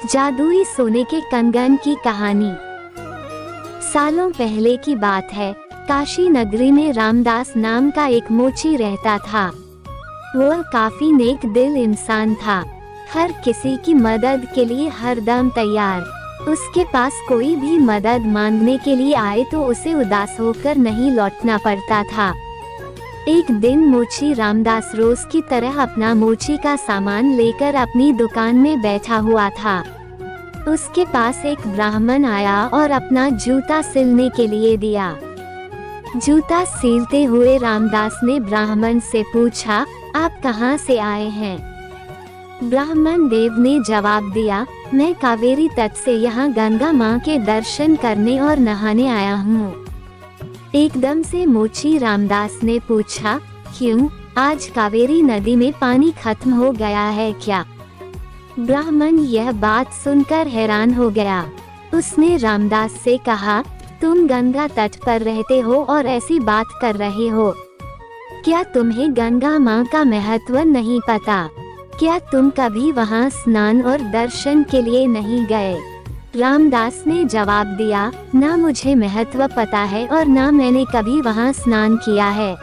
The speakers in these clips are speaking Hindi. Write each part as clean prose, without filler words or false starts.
जादुई सोने के कंगन की कहानी। सालों पहले की बात है। काशी नगरी में रामदास नाम का एक मोची रहता था। वह काफी नेक दिल इंसान था, हर किसी की मदद के लिए हरदम तैयार। उसके पास कोई भी मदद मांगने के लिए आए तो उसे उदास होकर नहीं लौटना पड़ता था। एक दिन मोची रामदास रोज की तरह अपना मोची का सामान लेकर अपनी दुकान में बैठा हुआ था। उसके पास एक ब्राह्मण आया और अपना जूता सिलने के लिए दिया। जूता सिलते हुए रामदास ने ब्राह्मण से पूछा, आप कहाँ से आए हैं? ब्राह्मण देव ने जवाब दिया, मैं कावेरी तट से यहाँ गंगा माँ के दर्शन करने और नहाने आया हूँ। एकदम से मोची रामदास ने पूछा, क्यों, आज कावेरी नदी में पानी खत्म हो गया है क्या? ब्राह्मण यह बात सुनकर हैरान हो गया। उसने रामदास से कहा, तुम गंगा तट पर रहते हो और ऐसी बात कर रहे हो? क्या तुम्हें गंगा माँ का महत्व नहीं पता? क्या तुम कभी वहाँ स्नान और दर्शन के लिए नहीं गए? रामदास ने जवाब दिया, ना मुझे महत्व पता है और ना मैंने कभी वहाँ स्नान किया है।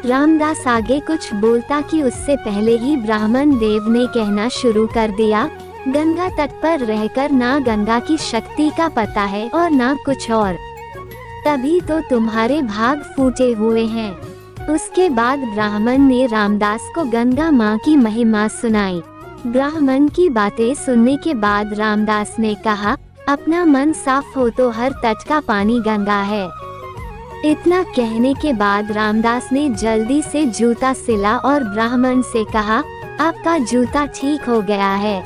रामदास आगे कुछ बोलता कि उससे पहले ही ब्राह्मण देव ने कहना शुरू कर दिया, गंगा तट पर रहकर ना गंगा की शक्ति का पता है और ना कुछ और, तभी तो तुम्हारे भाग फूटे हुए हैं। उसके बाद ब्राह्मण ने रामदास को गंगा माँ की महिमा सुनाई। ब्राह्मण की बातें सुनने के बाद रामदास ने कहा, अपना मन साफ हो तो हर तट का पानी गंगा है। इतना कहने के बाद रामदास ने जल्दी से जूता सिला और ब्राह्मण से कहा, आपका जूता ठीक हो गया है।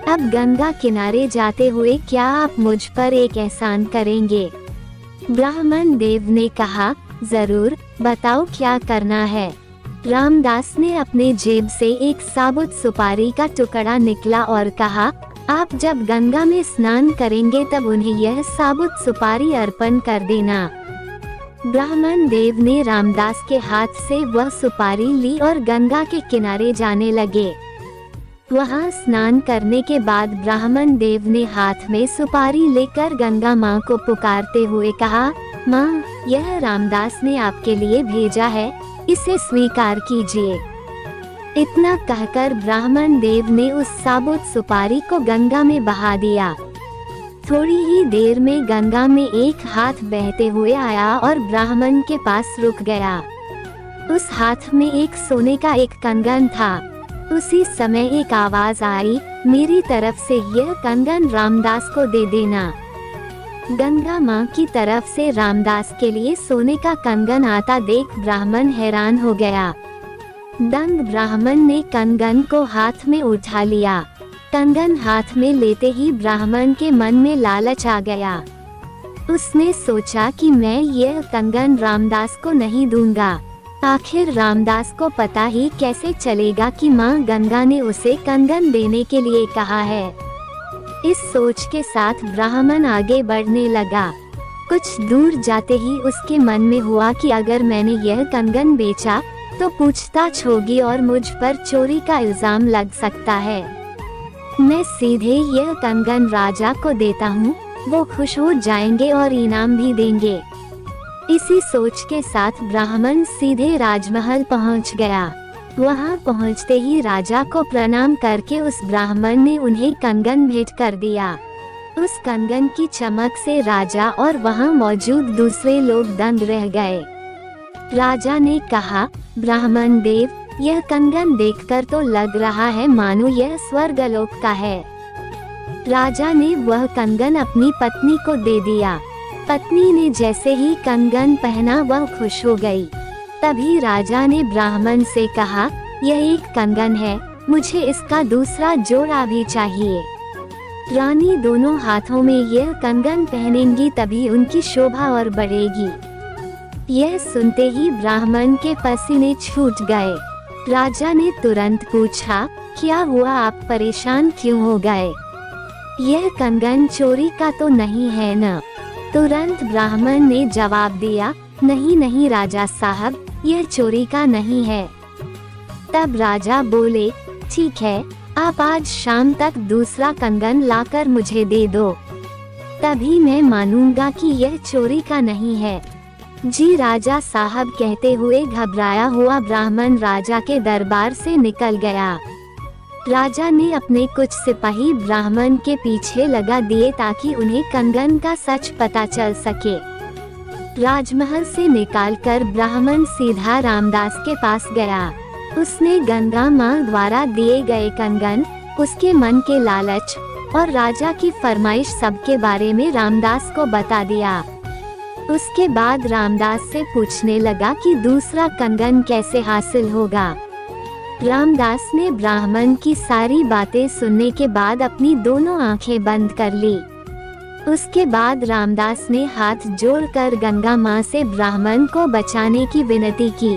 अब गंगा किनारे जाते हुए क्या आप मुझ पर एक एहसान करेंगे? ब्राह्मण देव ने कहा, जरूर, बताओ क्या करना है। रामदास ने अपने जेब से एक साबुत सुपारी का टुकड़ा निकला और कहा, आप जब गंगा में स्नान करेंगे तब उन्हें यह साबुत सुपारी अर्पण कर देना। ब्राह्मण देव ने रामदास के हाथ से वह सुपारी ली और गंगा के किनारे जाने लगे। वहाँ स्नान करने के बाद ब्राह्मण देव ने हाथ में सुपारी लेकर गंगा माँ को पुकारते हुए कहा, माँ, यह रामदास ने आपके लिए भेजा है, इसे स्वीकार कीजिए। इतना कहकर ब्राह्मण देव ने उस साबुत सुपारी को गंगा में बहा दिया। थोड़ी ही देर में गंगा में एक हाथ बहते हुए आया और ब्राह्मण के पास रुक गया। उस हाथ में एक सोने का एक कंगन था। उसी समय एक आवाज आई, मेरी तरफ से यह कंगन रामदास को दे देना। गंगा माँ की तरफ से रामदास के लिए सोने का कंगन आता देख ब्राह्मण हैरान हो गया। दंग ब्राह्मण ने कंगन को हाथ में उठा लिया। कंगन हाथ में लेते ही ब्राह्मण के मन में लालच आ गया। उसने सोचा कि मैं यह कंगन रामदास को नहीं दूंगा। आखिर रामदास को पता ही कैसे चलेगा कि माँ गंगा ने उसे कंगन देने के लिए कहा है। इस सोच के साथ ब्राह्मण आगे बढ़ने लगा। कुछ दूर जाते ही उसके मन में हुआ कि अगर मैंने यह कंगन बेचा तो पूछताछ होगी और मुझ पर चोरी का इल्जाम लग सकता है। मैं सीधे यह कंगन राजा को देता हूँ, वो खुश हो जाएंगे और इनाम भी देंगे। इसी सोच के साथ ब्राह्मण सीधे राजमहल पहुँच गया। वहां पहुंचते ही राजा को प्रणाम करके उस ब्राह्मण ने उन्हें कंगन भेंट कर दिया। उस कंगन की चमक से राजा और वहां मौजूद दूसरे लोग दंग रह गए। राजा ने कहा, ब्राह्मण देव, यह कंगन देखकर तो लग रहा है मानो यह स्वर्गलोक का है। राजा ने वह कंगन अपनी पत्नी को दे दिया। पत्नी ने जैसे ही कंगन पहना वह खुश हो गई। तभी राजा ने ब्राह्मण से कहा, यह एक कंगन है, मुझे इसका दूसरा जोड़ा भी चाहिए। रानी दोनों हाथों में यह कंगन पहनेंगी तभी उनकी शोभा और बढ़ेगी। यह सुनते ही ब्राह्मण के पसीने छूट गए। राजा ने तुरंत पूछा, क्या हुआ, आप परेशान क्यों हो गए? यह कंगन चोरी का तो नहीं है न? तुरंत ब्राह्मण ने जवाब दिया, नहीं नहीं राजा साहब, यह चोरी का नहीं है। तब राजा बोले, ठीक है, आप आज शाम तक दूसरा कंगन लाकर मुझे दे दो, तभी मैं मानूंगा कि यह चोरी का नहीं है। जी राजा साहब कहते हुए घबराया हुआ ब्राह्मण राजा के दरबार से निकल गया। राजा ने अपने कुछ सिपाही ब्राह्मण के पीछे लगा दिए ताकि उन्हें कंगन का सच पता चल सके। राजमहल से निकालकर ब्राह्मण सीधा रामदास के पास गया। उसने गंगा माँ द्वारा दिए गए कंगन, उसके मन के लालच और राजा की फरमाइश सबके बारे में रामदास को बता दिया। उसके बाद रामदास से पूछने लगा कि दूसरा कंगन कैसे हासिल होगा। रामदास ने ब्राह्मण की सारी बातें सुनने के बाद अपनी दोनों आंखें बंद कर ली। उसके बाद रामदास ने हाथ जोड़कर गंगा माँ से ब्राह्मण को बचाने की विनती की।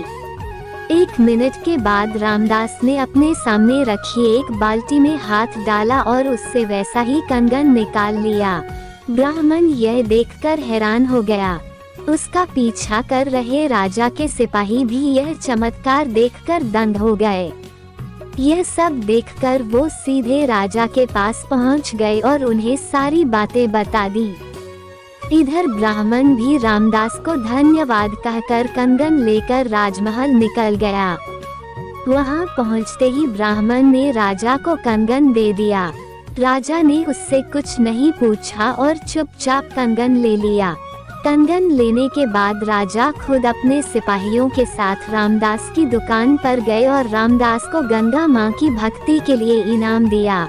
1 मिनट के बाद रामदास ने अपने सामने रखी एक बाल्टी में हाथ डाला और उससे वैसा ही कंगन निकाल लिया। ब्राह्मण यह देखकर हैरान हो गया। उसका पीछा कर रहे राजा के सिपाही भी यह चमत्कार देखकर दंग हो गए। यह सब देखकर वो सीधे राजा के पास पहुंच गए और उन्हें सारी बातें बता दी। इधर ब्राह्मण भी रामदास को धन्यवाद कहकर कंगन लेकर राजमहल निकल गया। वहां पहुंचते ही ब्राह्मण ने राजा को कंगन दे दिया। राजा ने उससे कुछ नहीं पूछा और चुपचाप कंगन ले लिया। कंगन लेने के बाद राजा खुद अपने सिपाहियों के साथ रामदास की दुकान पर गए और रामदास को गंगा माँ की भक्ति के लिए इनाम दिया।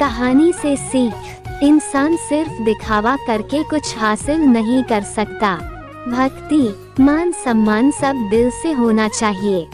कहानी से सीख: इंसान सिर्फ दिखावा करके कुछ हासिल नहीं कर सकता। भक्ति, मान सम्मान सब दिल से होना चाहिए।